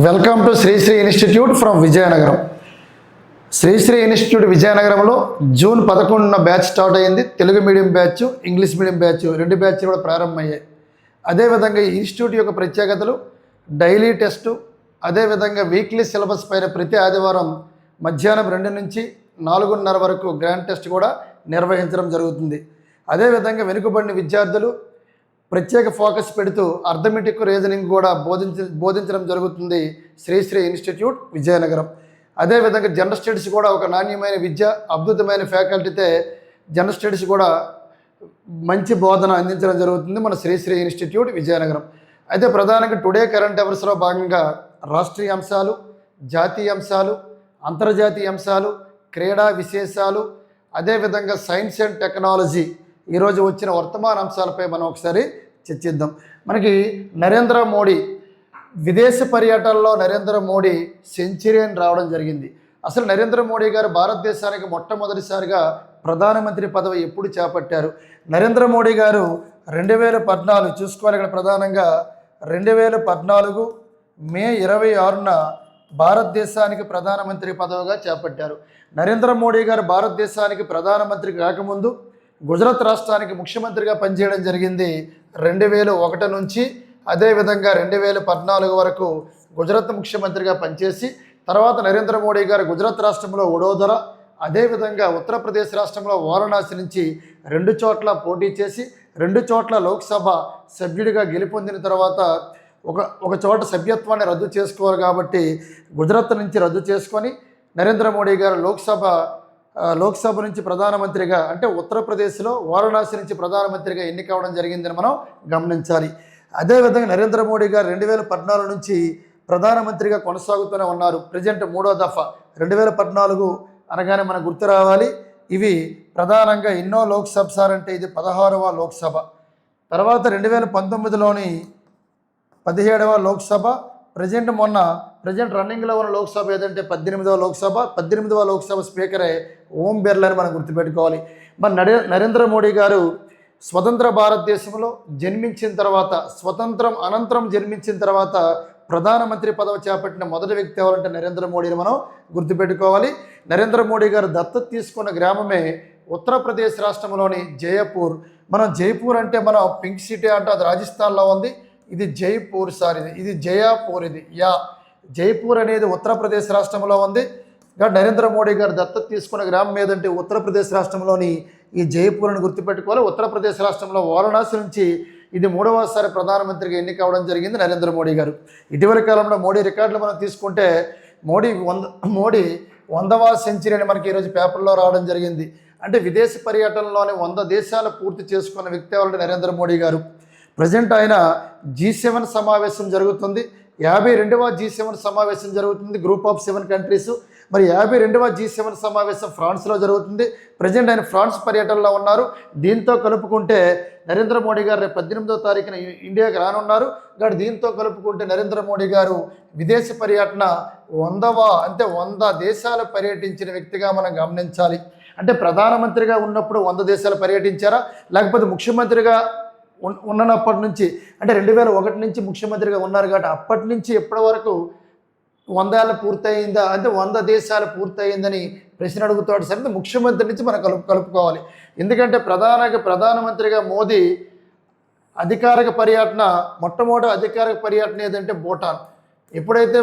Welcome to Sri Sri institute from Vizianagaram. Sri Sri institute విజయనగరంలో June 11న batch start అయ్యింది. Telugu medium batch, English medium batch రెండు బ్యాచ్లు కూడా ప్రారంభమయ్యాయి. అదేవిధంగా ఈ ఇన్స్టిట్యూట్ యొక్క ప్రత్యేకతలు డైలీ టెస్టు, అదేవిధంగా వీక్లీ సిలబస్ పైన ప్రతి ఆదివారం మధ్యాహ్నం 2 నుంచి 4:30 వరకు గ్రాండ్ టెస్ట్ కూడా నిర్వహించడం జరుగుతుంది. అదేవిధంగా వెనుకబడిన విద్యార్థులు ప్రత్యేక ఫోకస్ పెడుతూ అర్థమెటిక్ రీజనింగ్ కూడా బోధించడం జరుగుతుంది శ్రీశ్రీ ఇన్స్టిట్యూట్ విజయనగరం. అదేవిధంగా జనరల్ స్టడీస్ కూడా ఒక నాణ్యమైన విద్య, అద్భుతమైన ఫ్యాకల్టీతే జనరల్ స్టడీస్ కూడా మంచి బోధన అందించడం జరుగుతుంది మన శ్రీశ్రీ ఇన్స్టిట్యూట్ విజయనగరం. అయితే ప్రధానంగా టుడే కరెంట్ అఫైర్స్లో భాగంగా రాష్ట్రీయ అంశాలు, జాతీయ అంశాలు, అంతర్జాతీయ అంశాలు, క్రీడా విశేషాలు, అదేవిధంగా సైన్స్ అండ్ టెక్నాలజీ ఈరోజు వచ్చిన వర్తమాన అంశాలపై మనం ఒకసారి చర్చిద్దాం. మనకి నరేంద్ర మోడీ విదేశ పర్యటనలో నరేంద్ర మోడీ సెంచరీని రావడం జరిగింది. అసలు నరేంద్ర మోడీ గారు భారతదేశానికి మొట్టమొదటిసారిగా ప్రధానమంత్రి పదవి ఎప్పుడు చేపట్టారు? నరేంద్ర మోడీ గారు 2014 చూసుకోవాలి. ఇక్కడ ప్రధానంగా 2014 మే 26న భారతదేశానికి ప్రధానమంత్రి పదవిగా చేపట్టారు. నరేంద్ర మోడీ గారు భారతదేశానికి ప్రధానమంత్రి కాకముందు గుజరాత్ రాష్ట్రానికి ముఖ్యమంత్రిగా పనిచేయడం జరిగింది 2001 నుంచి. అదేవిధంగా 2014 వరకు గుజరాత్ ముఖ్యమంత్రిగా పనిచేసి తర్వాత నరేంద్ర మోడీ గారు గుజరాత్ రాష్ట్రంలో వడోదర, అదేవిధంగా ఉత్తరప్రదేశ్ రాష్ట్రంలో వారణాసి నుంచి 2 చోట్ల పోటీ చేసి 2 చోట్ల లోక్సభ సభ్యుడిగా గెలుపొందిన తర్వాత ఒక చోట సభ్యత్వాన్ని రద్దు చేసుకోవాలి కాబట్టి గుజరాత్ నుంచి రద్దు చేసుకొని నరేంద్ర మోడీ గారు లోక్సభ నుంచి ప్రధానమంత్రిగా, అంటే ఉత్తరప్రదేశ్లో వారణాసి నుంచి ప్రధానమంత్రిగా ఎన్నికవడం జరిగిందని మనం గమనించాలి. అదేవిధంగా నరేంద్ర మోడీ గారు 2014 నుంచి ప్రధానమంత్రిగా కొనసాగుతూనే ఉన్నారు. ప్రజెంట్ 3వ దఫా 2014 అనగానే మనకు గుర్తు రావాలి. ఇవి ప్రధానంగా ఎన్నో లోక్సభ సార్ అంటే ఇది 16వ లోక్సభ. తర్వాత 2019లోని 17వ లోక్సభ. ప్రజెంట్ రన్నింగ్లో ఉన్న లోక్సభ ఏదంటే 18వ లోక్సభ. 18వ లోక్సభ స్పీకరే ఓం బిర్లా అని మనం గుర్తుపెట్టుకోవాలి. మరి నరేంద్ర మోడీ గారు స్వతంత్ర భారతదేశంలో జన్మించిన తర్వాత, స్వతంత్రం అనంతరం జన్మించిన తర్వాత ప్రధానమంత్రి పదవి చేపట్టిన మొదటి వ్యక్తి ఎవరంటే నరేంద్ర మోడీని మనం గుర్తుపెట్టుకోవాలి. నరేంద్ర మోడీ గారు దత్తత తీసుకున్న గ్రామమే ఉత్తరప్రదేశ్ రాష్ట్రంలోని జయపూర్. మనం జైపూర్ అంటే మనం పింక్ సిటీ అంటే అది రాజస్థాన్లో ఉంది. ఇది జైపూర్ సార్, ఇది జయాపూర్, ఇది జైపూర్ అనేది ఉత్తరప్రదేశ్ రాష్ట్రంలో ఉంది. నరేంద్ర మోడీ గారు దత్తత తీసుకున్న గ్రామం ఏదంటే ఉత్తరప్రదేశ్ రాష్ట్రంలోని ఈ జైపూర్ అని గుర్తుపెట్టుకోవాలి. ఉత్తరప్రదేశ్ రాష్ట్రంలో వారణాసి నుంచి ఇది 3వసారి ప్రధానమంత్రిగా ఎన్నికవడం జరిగింది నరేంద్ర మోడీ గారు. ఇటీవల కాలంలో మోడీ రికార్డులు మనం తీసుకుంటే మోడీ 100వ సెంచరీ అని మనకి ఈరోజు పేపర్లో రావడం జరిగింది. అంటే విదేశీ పర్యటనలోని 100 దేశాలు పూర్తి చేసుకున్న వ్యక్తి ఎవరంటే నరేంద్ర మోడీ గారు. ప్రజెంట్ ఆయన G7 సమావేశం జరుగుతుంది. 52వ G7 సమావేశం జరుగుతుంది, గ్రూప్ ఆఫ్ 7 కంట్రీస్. మరి 52వ G7 సమావేశం ఫ్రాన్స్లో జరుగుతుంది. ప్రజెంట్ ఆయన ఫ్రాన్స్ పర్యటనలో ఉన్నారు. దీంతో కలుపుకుంటే నరేంద్ర మోడీ గారు రేపు 18వ తారీఖున ఇండియాకి రానున్నారు. దీంతో కలుపుకుంటే నరేంద్ర మోడీ గారు విదేశీ పర్యటన 100 దేశాలు పర్యటించిన వ్యక్తిగా మనం గమనించాలి. అంటే ప్రధానమంత్రిగా ఉన్నప్పుడు 100 దేశాలు పర్యటించారా, లేకపోతే ముఖ్యమంత్రిగా ఉన్నప్పటి నుంచి, అంటే 2001 నుంచి ముఖ్యమంత్రిగా ఉన్నారు కాబట్టి అప్పటి నుంచి ఎప్పటి వరకు 100 ఏళ్ళు పూర్తయిందా, అంటే 100 దేశాలు పూర్తయిందని ప్రశ్న అడుగుతాడు. సరే, ముఖ్యమంత్రి నుంచి మనం కలుపుకోవాలి. ఎందుకంటే ప్రధానమంత్రిగా మోదీ అధికారిక పర్యటన, మొట్టమొదటి అధికారిక పర్యటన ఏదంటే భూటాన్. ఎప్పుడైతే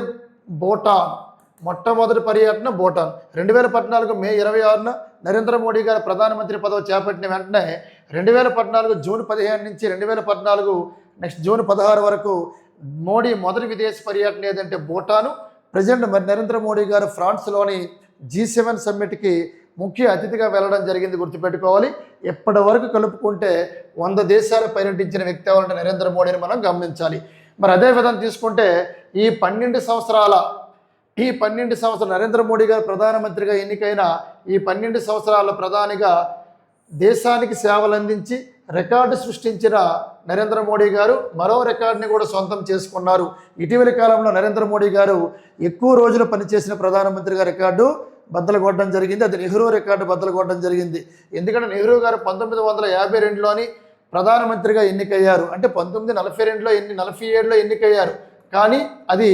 మొట్టమొదటి పర్యటన భూటాన్ 2014 మే 26న నరేంద్ర మోడీ గారు ప్రధానమంత్రి పదవి చేపట్టిన వెంటనే 2014 జూన్ 15 నుంచి 2014 నెక్స్ట్ జూన్ 16 వరకు మోడీ మొదటి విదేశీ పర్యటన ఏదంటే భూటాను. ప్రజెంట్ మరి నరేంద్ర మోడీ గారు ఫ్రాన్స్లోని G7 సమ్మిట్కి ముఖ్య అతిథిగా వెళ్ళడం జరిగింది, గుర్తుపెట్టుకోవాలి. ఎప్పటి వరకు కలుపుకుంటే 100 దేశాలు పర్యటించిన వ్యక్తి ఎవరంటే నరేంద్ర మోడీని మనం గమనించాలి. మరి అదే విధంగా తీసుకుంటే ఈ 12 సంవత్సరాలు నరేంద్ర మోడీ గారు ప్రధానమంత్రిగా ఎన్నికైన ఈ 12 సంవత్సరాల ప్రధానిగా దేశానికి సేవలు అందించి రికార్డు సృష్టించిన నరేంద్ర మోడీ గారు మరో రికార్డుని కూడా సొంతం చేసుకున్నారు. ఇటీవలి కాలంలో నరేంద్ర మోడీ గారు ఎక్కువ రోజులు పనిచేసిన ప్రధానమంత్రిగా రికార్డు బద్దలు కొట్టడం జరిగింది. అది నెహ్రూ రికార్డు బద్దలు కొట్టడం జరిగింది. ఎందుకంటే నెహ్రూ గారు 1952లోని ప్రధానమంత్రిగా ఎన్నికయ్యారు. అంటే 1942లో 47లో ఎన్నికయ్యారు. కానీ అది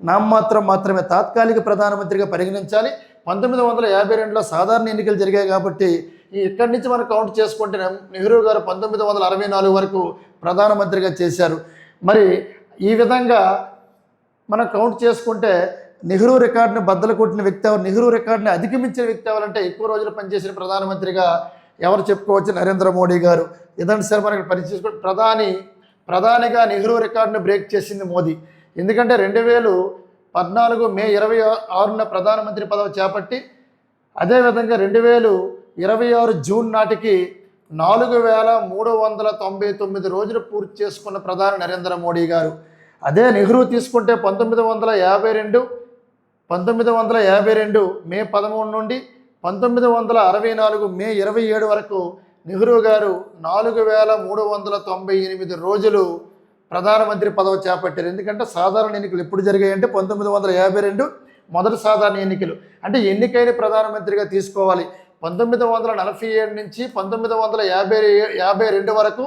నామమాత్రం మాత్రమే తాత్కాలిక ప్రధానమంత్రిగా పరిగణించాలి. 1952లో సాధారణ ఎన్నికలు జరిగాయి కాబట్టి ఇక్కడి నుంచి మనం కౌంట్ చేసుకుంటే నెహ్రూ గారు 1964 వరకు ప్రధానమంత్రిగా చేశారు. మరి ఈ విధంగా మనం కౌంట్ చేసుకుంటే నెహ్రూ రికార్డుని బద్దలు కొట్టిన వ్యక్తి ఎవరు, నెహ్రూ రికార్డుని అధిగమించిన వ్యక్తి ఎవరంటే ఎక్కువ రోజులు పనిచేసిన ప్రధానమంత్రిగా ఎవరు చెప్పుకోవచ్చు? నరేంద్ర మోడీ గారు. ఇదంటే సార్ మనకి పరిచయం ప్రధానిగా నెహ్రూ రికార్డును బ్రేక్ చేసింది మోదీ. ఎందుకంటే 2014 మే 26న ప్రధానమంత్రి పదవి చేపట్టి అదేవిధంగా 2026 జూన్ నాటికి 4399 రోజులు పూర్తి చేసుకున్న ప్రధాని నరేంద్ర మోడీ గారు. అదే నెహ్రూ తీసుకుంటే 1952 మే 13 నుండి 1964 మే 27 వరకు నెహ్రూ గారు 4398 రోజులు ప్రధానమంత్రి పదవి చేపట్టారు. ఎందుకంటే సాధారణ ఎన్నికలు ఎప్పుడు జరిగాయంటే 1952 మొదటి సాధారణ ఎన్నికలు. అంటే ఎన్నికైన ప్రధానమంత్రిగా తీసుకోవాలి. 1947 నుంచి 1952 వరకు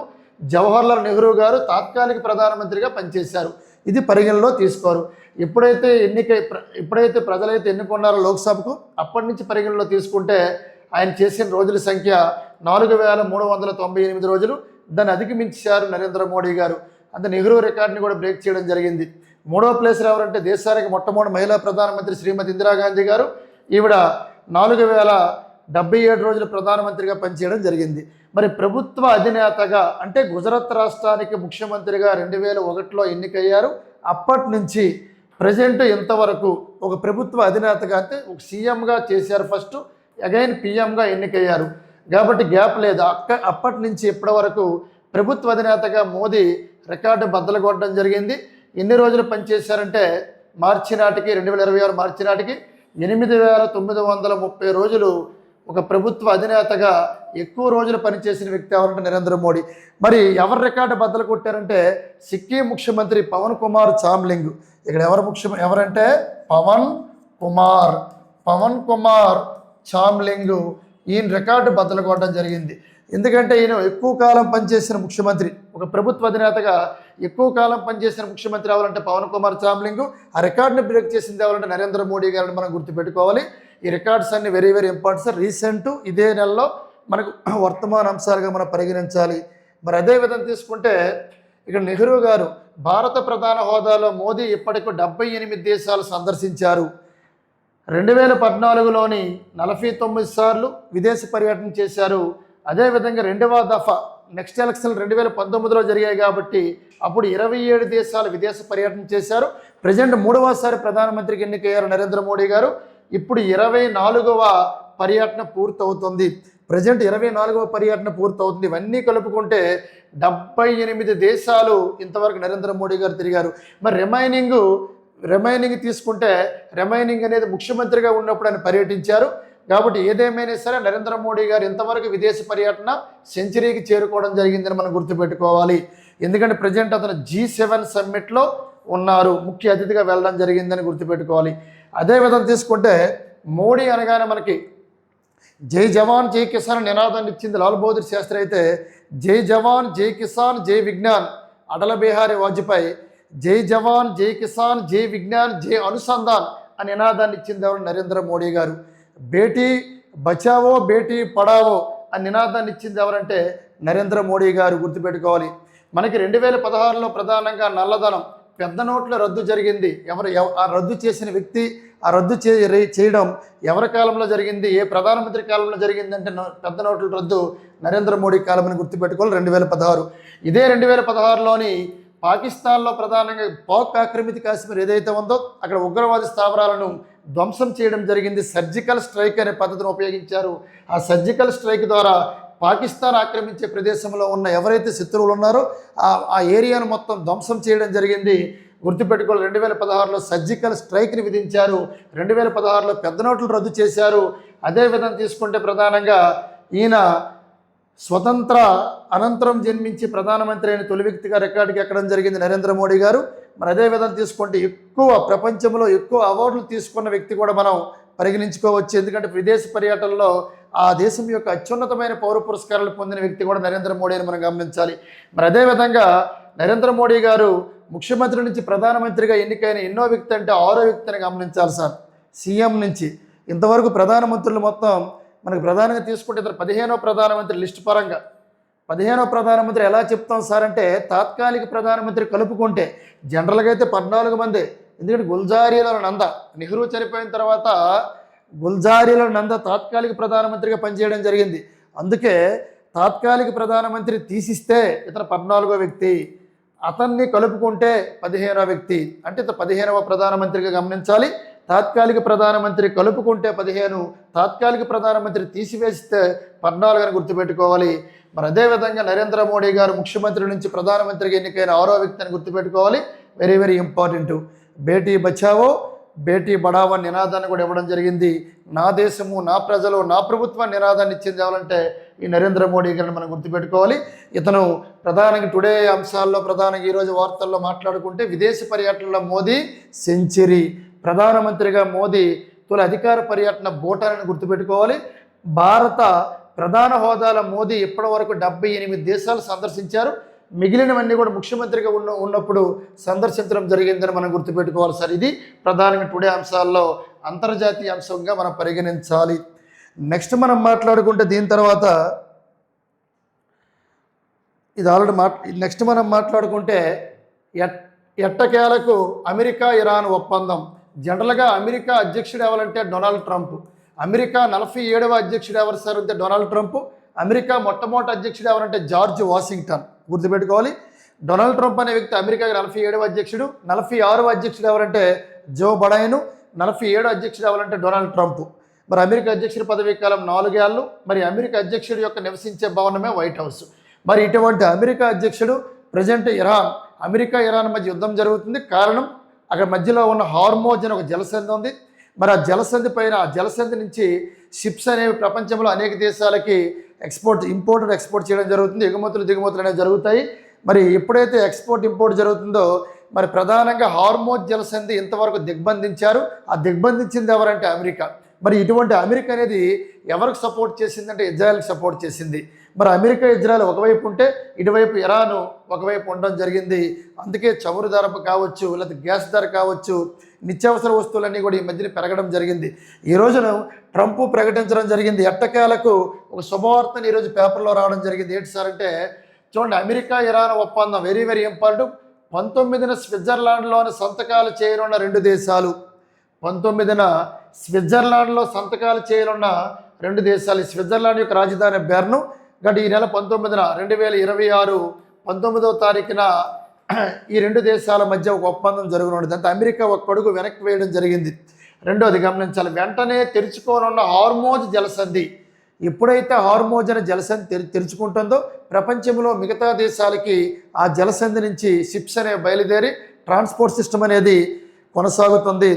జవహర్లాల్ నెహ్రూ గారు తాత్కాలిక ప్రధానమంత్రిగా పనిచేశారు. ఇది పరిగణలో తీసుకోరు. ఎప్పుడైతే ప్రజలైతే ఎన్నుకున్నారో లోక్సభకు అప్పటి నుంచి పరిగణలో తీసుకుంటే ఆయన చేసిన రోజుల సంఖ్య 4398 రోజులు. దాన్ని అధిగమించారు నరేంద్ర మోడీ గారు. అంత నెహ్రూ రికార్డుని కూడా బ్రేక్ చేయడం జరిగింది. మూడవ ప్లేస్లో ఎవరంటే దేశానికి మొట్టమొదటి మహిళా ప్రధానమంత్రి శ్రీమతి ఇందిరాగాంధీ గారు. ఈవిడ 4077 రోజులు ప్రధానమంత్రిగా పనిచేయడం జరిగింది. మరి ప్రభుత్వ అధినేతగా అంటే గుజరాత్ రాష్ట్రానికి ముఖ్యమంత్రిగా 2001లో ఎన్నికయ్యారు. అప్పటి నుంచి ప్రజెంట్ ఇంతవరకు ఒక ప్రభుత్వ అధినేతగా అంటే ఒక సీఎంగా చేశారు, ఫస్ట్ అగైన్ పిఎంగా ఎన్నికయ్యారు. కాబట్టి గ్యాప్ లేదు. అప్పటి నుంచి ఇప్పటి వరకు ప్రభుత్వ అధినేతగా మోదీ రికార్డు బద్దలు కొట్టడం జరిగింది. ఎన్ని రోజులు పనిచేశారంటే మార్చి నాటికి 2026 మార్చి నాటికి 8930 రోజులు ఒక ప్రభుత్వ అధినేతగా ఎక్కువ రోజులు పనిచేసిన వ్యక్తి ఎవరంటే నరేంద్ర మోడీ. మరి ఎవరు రికార్డు బద్దలు కొట్టారంటే సిక్కిం ముఖ్యమంత్రి పవన్ కుమార్ చామ్లింగ్. ఇక్కడ ఎవరంటే పవన్ కుమార్ చామ్లింగ్. ఈయన రికార్డు బద్దలు కొట్టడం జరిగింది. ఎందుకంటే ఈయన ఎక్కువ కాలం పనిచేసిన ముఖ్యమంత్రి, ఒక ప్రభుత్వ అధినేతగా ఎక్కువ కాలం పనిచేసిన ముఖ్యమంత్రి ఎవరంటే పవన్ కుమార్ చామ్లింగ్. ఆ రికార్డుని బ్రేక్ చేసింది ఎవరంటే నరేంద్ర మోడీ గారిని మనం గుర్తుపెట్టుకోవాలి. ఈ రికార్డ్స్ అన్ని very very important sir. Recent ఇదే నెలలో మనకు వర్తమాన అంశాలుగా మనం పరిగణించాలి. మరి అదే విధంగా తీసుకుంటే ఇక్కడ నెహ్రూ గారు భారత ప్రధాన హోదాలో మోదీ ఇప్పటికి 78 దేశాలు సందర్శించారు. 2014లోని 49 సార్లు విదేశీ పర్యటన చేశారు. అదేవిధంగా రెండవ దఫా నెక్స్ట్ ఎలక్షన్ 2019లో జరిగాయి కాబట్టి అప్పుడు 27 దేశాలు విదేశీ పర్యటన చేశారు. ప్రజెంట్ 3వసారి ప్రధానమంత్రికి ఎన్నికయ్యారు నరేంద్ర మోడీ గారు. ఇప్పుడు 24వ పర్యటన పూర్తవుతుంది. ప్రజెంట్ 24వ పర్యటన పూర్తవుతుంది. ఇవన్నీ కలుపుకుంటే 78 దేశాలు ఇంతవరకు నరేంద్ర మోడీ గారు తిరిగారు. మరి రిమైనింగ్ తీసుకుంటే రిమైనింగ్ అనేది ముఖ్యమంత్రిగా ఉన్నప్పుడు ఆయన పర్యటించారు. కాబట్టి ఏదేమైనా సరే నరేంద్ర మోడీ గారు ఇంతవరకు విదేశీ పర్యటన సెంచరీకి చేరుకోవడం జరిగిందని మనం గుర్తుపెట్టుకోవాలి. ఎందుకంటే ప్రజెంట్ అతను G7 సమ్మిట్లో ఉన్నారు, ముఖ్య అతిథిగా వెళ్ళడం జరిగిందని గుర్తుపెట్టుకోవాలి. అదేవిధంగా తీసుకుంటే మోడీ అనగానే మనకి జై జవాన్ జై కిసాన్ నినాదాన్ని ఇచ్చింది లాల్ బహదూర్ శాస్త్రి అయితే, జై జవాన్ జై కిసాన్ జై విజ్ఞాన్ అటల్ బిహారీ వాజ్పేయి, జై జవాన్ జై కిసాన్ జై విజ్ఞాన్ జై అనుసంధాన్ అని నినాదాన్ని ఇచ్చింది ఎవరు? నరేంద్ర మోడీ గారు. బేటీ బచావో బేటీ పడావో అని నినాదాన్ని ఇచ్చింది ఎవరంటే నరేంద్ర మోడీ గారు. గుర్తుపెట్టుకోవాలి. మనకి 2016లో ప్రధానంగా నల్లధనం పెద్ద నోట్ల రద్దు జరిగింది. ఆ రద్దు చేసిన వ్యక్తి, ఆ రద్దు చేయడం ఎవరి కాలంలో జరిగింది, ఏ ప్రధానమంత్రి కాలంలో జరిగిందంటే పెద్ద నోట్ల రద్దు నరేంద్ర మోడీ కాలం అని గుర్తుపెట్టుకోవాలి. 2016. ఇదే 2016లోని పాకిస్తాన్లో ప్రధానంగా పాక్ ఆక్రమిత కాశ్మీర్ ఏదైతే ఉందో అక్కడ ఉగ్రవాద స్థావరాలను ధ్వంసం చేయడం జరిగింది. సర్జికల్ స్ట్రైక్ అనే పద్ధతిని ఉపయోగించారు. ఆ సర్జికల్ స్ట్రైక్ ద్వారా పాకిస్తాన్ ఆక్రమించే ప్రదేశంలో ఉన్న ఎవరైతే శత్రువులు ఉన్నారో ఆ ఏరియాను మొత్తం ధ్వంసం చేయడం జరిగింది. గుర్తుపెట్టుకోవాలి. 2016లో సర్జికల్ స్ట్రైక్ని విధించారు. 2016లో పెద్ద నోట్లు రద్దు చేశారు. అదేవిధంగా తీసుకుంటే ప్రధానంగా ఈయన స్వతంత్ర అనంతరం జన్మించి ప్రధానమంత్రి అయిన తొలి వ్యక్తిగా రికార్డుకి ఎక్కడం జరిగింది నరేంద్ర మోడీ గారు. మరి అదేవిధంగా తీసుకుంటే ప్రపంచంలో ఎక్కువ అవార్డులు తీసుకున్న వ్యక్తి కూడా మనం పరిగణించుకోవచ్చు. ఎందుకంటే విదేశీ పర్యటనలో ఆ దేశం యొక్క అత్యున్నతమైన పౌర పురస్కారాలు పొందిన వ్యక్తి కూడా నరేంద్ర మోడీ అని మనం గమనించాలి. మరి అదేవిధంగా నరేంద్ర మోడీ గారు ముఖ్యమంత్రి నుంచి ప్రధానమంత్రిగా ఎన్నికైన ఎన్నో వ్యక్తి అంటే 6వ వ్యక్తిని గమనించాలి సార్. సీఎం నుంచి ఇంతవరకు ప్రధానమంత్రులు మొత్తం మనకు ప్రధానంగా తీసుకుంటే ఇతర 15వ ప్రధానమంత్రి లిస్టు పరంగా 15వ ప్రధానమంత్రి ఎలా చెప్తాం సార్ అంటే తాత్కాలిక ప్రధానమంత్రి కలుపుకుంటే జనరల్గా అయితే 14 మంది. ఎందుకంటే గుల్జారీలాల్ నందా నెహ్రూ చనిపోయిన తర్వాత గుల్జారీలాల్ నందా తాత్కాలిక ప్రధానమంత్రిగా పనిచేయడం జరిగింది. అందుకే తాత్కాలిక ప్రధానమంత్రి తీసిస్తే ఇతను 14వ వ్యక్తి, అతన్ని కలుపుకుంటే 15వ వ్యక్తి, అంటే ఇతను 15వ ప్రధానమంత్రిగా గమనించాలి. తాత్కాలిక ప్రధానమంత్రి కలుపుకుంటే 15, తాత్కాలిక ప్రధానమంత్రి తీసివేస్తే 14 అని గుర్తుపెట్టుకోవాలి. మరి అదేవిధంగా నరేంద్ర మోడీ గారు ముఖ్యమంత్రి నుంచి ప్రధానమంత్రిగా ఎన్నికైన 6వ వ్యక్తి అని గుర్తుపెట్టుకోవాలి. Very very important. Beti Bachao Beti Badhao నినాదాన్ని కూడా ఇవ్వడం జరిగింది. నా దేశము, నా ప్రజలు, నా ప్రభుత్వం నినాదాన్ని ఇచ్చింది ఎవరంటే ఈ నరేంద్ర మోడీ గారిని మనం గుర్తుపెట్టుకోవాలి. ఇతను ప్రధానంగా టుడే అంశాల్లో ప్రధానంగా ఈరోజు వార్తల్లో మాట్లాడుకుంటే విదేశీ పర్యటనలో మోదీ సెంచరీ, ప్రధానమంత్రిగా మోదీ తొలి అధికార పర్యటన భూటాన్ని గుర్తుపెట్టుకోవాలి. భారత ప్రధాన హోదాల మోదీ ఇప్పటి వరకు 78 దేశాలు సందర్శించారు. మిగిలినవన్నీ కూడా ముఖ్యమంత్రిగా ఉన్నప్పుడు సందర్శించడం జరిగిందని మనం గుర్తుపెట్టుకోవాలి సార్. ఇది ప్రధానంగా టుడే అంశాల్లో అంతర్జాతీయ అంశంగా మనం పరిగణించాలి. నెక్స్ట్ మనం మాట్లాడుకుంటే దీని తర్వాత ఇది ఆల్రెడీ నెక్స్ట్ మనం మాట్లాడుకుంటే ఎట్టకేలకు అమెరికా ఇరాన్ ఒప్పందం. జనరల్గా అమెరికా అధ్యక్షుడు ఎవరంటే డొనాల్డ్ ట్రంప్. అమెరికా 47వ అధ్యక్షుడు ఎవరు సార్ అంటే డొనాల్డ్ ట్రంప్. అమెరికా మొట్టమొదటి అధ్యక్షుడు ఎవరంటే జార్జ్ వాషింగ్టన్. గుర్తుపెట్టుకోవాలి. డొనాల్డ్ ట్రంప్ అనే వ్యక్తి అమెరికాకి 47వ అధ్యక్షుడు. 46వ అధ్యక్షుడు ఎవరంటే జో బైడెన్. 47వ అధ్యక్షుడు ఎవరంటే డొనాల్డ్ ట్రంప్. మరి అమెరికా అధ్యక్షుడి పదవీ కాలం 4 ఏళ్ళు. మరి అమెరికా అధ్యక్షుడి యొక్క నివసించే భవనమే వైట్ హౌస్. మరి ఇటువంటి అమెరికా అధ్యక్షుడు ప్రజెంట్ ఇరాన్, అమెరికా ఇరాన్ మధ్య యుద్ధం జరుగుతుంది. కారణం అక్కడ మధ్యలో ఉన్న హార్మోజ్ అని ఒక జలసంధి ఉంది. మరి ఆ జలసంధి పైన, ఆ జలసంధి నుంచి షిప్స్ అనేవి ప్రపంచంలో అనేక దేశాలకి ఇంపోర్ట్ చేయడం జరుగుతుంది. ఎగుమతులు దిగుమతులు అనేవి జరుగుతాయి. మరి ఎప్పుడైతే ఇంపోర్ట్ జరుగుతుందో మరి ప్రధానంగా హార్మోజ్ జలసంధి ఇంతవరకు దిగ్బంధించారు. ఆ దిగ్బంధించింది ఎవరంటే అమెరికా. మరి ఇటువంటి అమెరికా అనేది ఎవరికి సపోర్ట్ చేసిందంటే ఇజ్రాయెల్కి సపోర్ట్ చేసింది. మరి అమెరికా ఇజ్రాయెల్ ఒకవైపు ఉంటే ఇటువైపు ఇరాను ఒకవైపు ఉండడం జరిగింది. అందుకే చమురు ధర కావచ్చు, లేదా గ్యాస్ ధర కావచ్చు, నిత్యావసర వస్తువులన్నీ కూడా ఈ మధ్యన పెరగడం జరిగింది. ఈ రోజున ట్రంప్ ప్రకటించడం జరిగింది. ఎట్టకేలకు ఒక శుభవార్తని ఈరోజు పేపర్లో రావడం జరిగింది. ఏంటి సార్ అంటే చూడండి, అమెరికా ఇరాన్ ఒప్పందం వెరీ వెరీ ఇంపార్టెంట్. 19న స్విట్జర్లాండ్లోని సంతకాలు చేయనున్న 2 దేశాలు. 19న స్విట్జర్లాండ్లో సంతకాలు చేయనున్న 2 దేశాలు. స్విట్జర్లాండ్ యొక్క రాజధాని బెర్న్. గట్ ఈ నెల 19న 2026 19వ తారీఖున ఈ 2 దేశాల మధ్య ఒక ఒప్పందం జరగనుంది. అంటే అమెరికా ఒక అడుగు వెనక్కి వేయడం జరిగింది. రెండోది గమనించాలి, వెంటనే తెరుచుకోనున్న హార్మోజ్ జలసంధి. ఎప్పుడైతే హార్మోజ్ అనే జలసంధి తెరుచుకుంటుందో ప్రపంచంలో మిగతా దేశాలకి ఆ జలసంధి నుంచి షిప్స్ అనేవి బయలుదేరి ట్రాన్స్పోర్ట్ సిస్టమ్ అనేది కొనసాగుతుంది.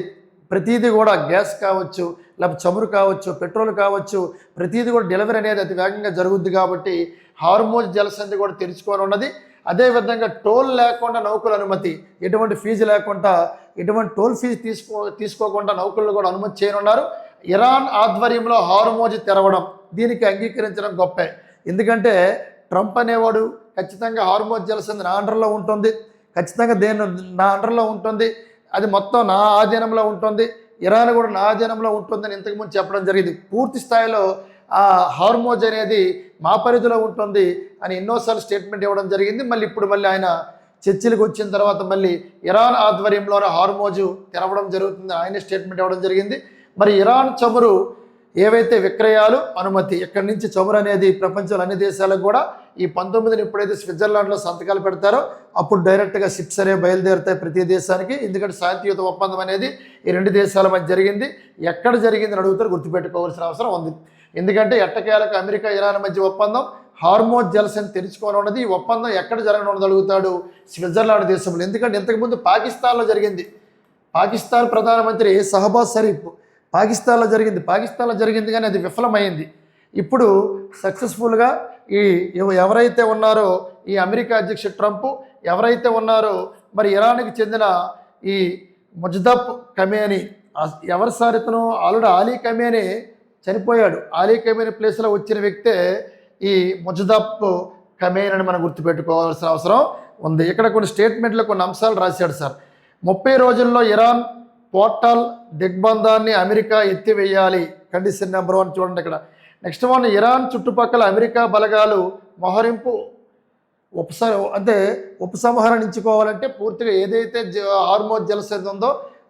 ప్రతిదీ కూడా గ్యాస్ కావచ్చు, లేకపోతే చమురు కావచ్చు, పెట్రోల్ కావచ్చు, ప్రతిదీ కూడా డెలివరీ అనేది అతి వేగంగా జరుగుద్ది. కాబట్టి హార్మోజ్ జలసంధి కూడా తెరుచుకొని ఉన్నది. అదేవిధంగా టోల్ లేకుండా నౌకల అనుమతి, ఎటువంటి ఫీజు లేకుండా, ఎటువంటి టోల్ ఫీజు తీసుకోకుండా నౌకలను కూడా అనుమతి చేయనున్నారు. ఇరాన్ ఆధ్వర్యంలో హార్మోజ్ తెరవడం, దీనికి అంగీకరించడం గొప్పే. ఎందుకంటే ట్రంప్ అనేవాడు ఖచ్చితంగా హార్మోజ్ జలసంధి నా అండర్లో ఉంటుంది, ఖచ్చితంగా నా అండర్లో ఉంటుంది, అది మొత్తం నా ఆధీనంలో ఉంటుంది, ఇరాన్ కూడా నా ఆధీనంలో ఉంటుందని ఇంతకుముందు చెప్పడం జరిగింది. పూర్తి స్థాయిలో ఆ హార్మోజ్ అనేది మా పరిధిలో ఉంటుంది అని ఎన్నోసార్లు స్టేట్మెంట్ ఇవ్వడం జరిగింది. ఇప్పుడు ఆయన చర్చలకు వచ్చిన తర్వాత మళ్ళీ ఇరాన్ ఆధ్వర్యంలోనే హార్మోజు తెరవడం జరుగుతుంది ఆయన స్టేట్మెంట్ ఇవ్వడం జరిగింది. మరి ఇరాన్ చమురు ఏవైతే విక్రయాలు అనుమతి, ఇక్కడి నుంచి చమురు అనేది ప్రపంచంలో అన్ని దేశాలకు కూడా ఈ 19న ఎప్పుడైతే స్విట్జర్లాండ్లో సంతకాలు పెడతారో అప్పుడు డైరెక్ట్గా షిప్స్ అనేవి బయలుదేరుతాయి ప్రతి దేశానికి. ఎందుకంటే శాంతియుత ఒప్పందం అనేది ఈ 2 దేశాల మధ్య జరిగింది. ఎక్కడ జరిగిందని అడుగుతారు, గుర్తుపెట్టుకోవాల్సిన అవసరం ఉంది. ఎందుకంటే ఎట్టకేలకు అమెరికా ఇరాన్ మధ్య ఒప్పందం హార్మోజ్ జలసంధి తెరుచుకొని ఉన్నది. ఈ ఒప్పందం ఎక్కడ జరగనున్నది అడుగుతాడు, స్విట్జర్లాండ్ దేశంలో. ఎందుకంటే ఇంతకుముందు పాకిస్తాన్లో జరిగింది. పాకిస్తాన్ ప్రధానమంత్రి షహబాజ్ షరీఫ్ పాకిస్తాన్లో జరిగింది కానీ అది విఫలమైంది. ఇప్పుడు సక్సెస్ఫుల్గా ఎవరైతే ఉన్నారో ఈ అమెరికా అధ్యక్షుడు ట్రంప్, ఎవరైతే ఉన్నారో మరి ఇరాన్కి చెందిన ఈ ముజ్దబ్ ఖమేని, ఎవరి సార్ ఇతను ఆల్రెడీ అలీ ఖమేని చనిపోయాడు. అలీ ఖమేని ప్లేస్లో వచ్చిన వ్యక్తే ఈ ముజ్దబ్ ఖమేని అని మనం గుర్తుపెట్టుకోవాల్సిన అవసరం ఉంది. ఇక్కడ కొన్ని స్టేట్మెంట్లో కొన్ని అంశాలు రాశాడు సార్. 30 రోజుల్లో ఇరాన్ పోర్టల్ దిగ్బంధాన్ని అమెరికా ఎత్తివేయాలి, కండిషన్ నెంబర్ 1 చూడండి ఇక్కడ. నెక్స్ట్ 1, ఇరాన్ చుట్టుపక్కల అమెరికా బలగాలు మోహరింపు ఉపసంహరించుకోవాలంటే పూర్తిగా ఏదైతే హార్మోజ్ జలసంధి ఉందో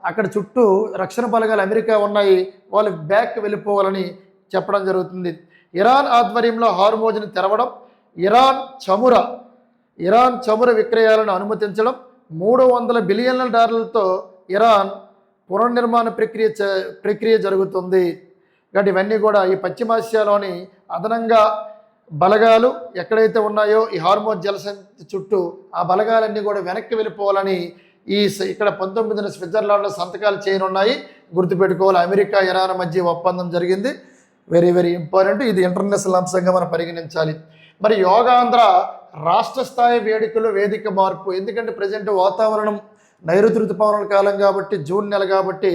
అక్కడ చుట్టూ రక్షణ బలగాలు అమెరికా ఉన్నాయి, వాళ్ళు బ్యాక్ వెళ్ళిపోవాలని చెప్పడం జరుగుతుంది. ఇరాన్ ఆధ్వర్యంలో హార్మోజ్ని తెరవడం, ఇరాన్ చముర విక్రయాలను అనుమతించడం, $300 బిలియన్ల ఇరాన్ పునర్నిర్మాణ ప్రక్రియ జరుగుతుంది. కాబట్టి ఇవన్నీ కూడా ఈ పశ్చిమాసియాలోని అదనంగా బలగాలు ఎక్కడైతే ఉన్నాయో ఈ హార్మోజ్ జలసంధి చుట్టూ ఆ బలగాలన్నీ కూడా వెనక్కి వెళ్ళిపోవాలని ఇక్కడ 19న స్విట్జర్లాండ్లో సంతకాలు చేయనున్నాయి. గుర్తుపెట్టుకోవాలి, అమెరికా ఇరాన్ మధ్య ఒప్పందం జరిగింది. Very very important. ఇది ఇంటర్నేషనల్ అంశంగా మనం పరిగణించాలి. మరి యోగాంధ్ర రాష్ట్ర స్థాయి వేడుకలు వేదిక మార్పు. ఎందుకంటే ప్రజెంట్ వాతావరణం నైరుతి ఋతుపవనాల కాలం కాబట్టి, జూన్ నెల కాబట్టి,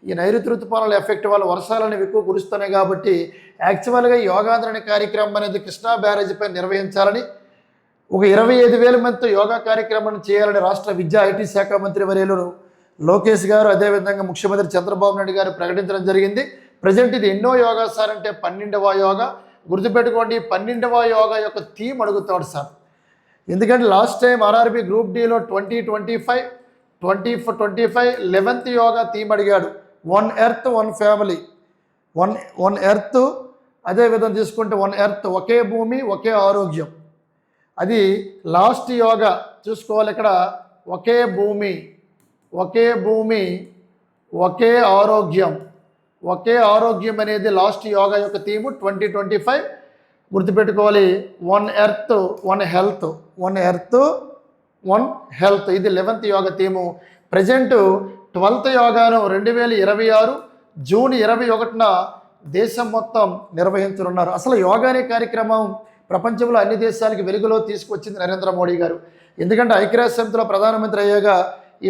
ఈ నైరుతి ఋతుపవనాల ఎఫెక్ట్ వల్ల వర్షాలు అనేవి ఎక్కువ కురుస్తున్నాయి కాబట్టి యాక్చువల్గా యోగాంధ్ర అనే కార్యక్రమం అనేది కృష్ణా బ్యారేజీపై నిర్వహించాలని, ఒక 25,000 మందితో యోగా కార్యక్రమాన్ని చేయాలని రాష్ట్ర విద్యా ఐటీ శాఖ మంత్రి వర్యులు లోకేష్ గారు, అదేవిధంగా ముఖ్యమంత్రి చంద్రబాబు నాయుడు గారు ప్రకటించడం జరిగింది. ప్రజెంట్ ఇది ఎన్నో యోగా సార్ అంటే 12వ యోగా. గుర్తుపెట్టుకోండి, 12వ యోగా యొక్క థీమ్ అడుగుతాడు సార్. ఎందుకంటే లాస్ట్ టైం ఆర్ఆర్బి గ్రూప్ డిలో 2025 11th యోగా థీమ్ అడిగాడు. 1 ఎర్త్ 1 ఫ్యామిలీ, వన్ ఎర్త్. అదేవిధంగా తీసుకుంటే 1 ఎర్త్, ఒకే భూమి ఒకే ఆరోగ్యం. అది లాస్ట్ యోగా చూసుకోవాలి. ఇక్కడ ఒకే భూమి ఒకే ఆరోగ్యం అనేది లాస్ట్ యోగా యొక్క థీము 2025. గుర్తుపెట్టుకోవాలి, 1 ఎర్త్ 1 హెల్త్, 1 ఎర్త్ 1 హెల్త్. ఇది 11th yoga theme. Present 12th యోగాను 2026 జూన్ 21న దేశం మొత్తం నిర్వహించనున్నారు. అసలు యోగా అనే కార్యక్రమం ప్రపంచంలో అన్ని దేశాలకి వెలుగులో తీసుకొచ్చింది నరేంద్ర మోడీ గారు. ఎందుకంటే ఐక్యరాజ్య సమితిలో ప్రధానమంత్రి అయ్యాక ఈ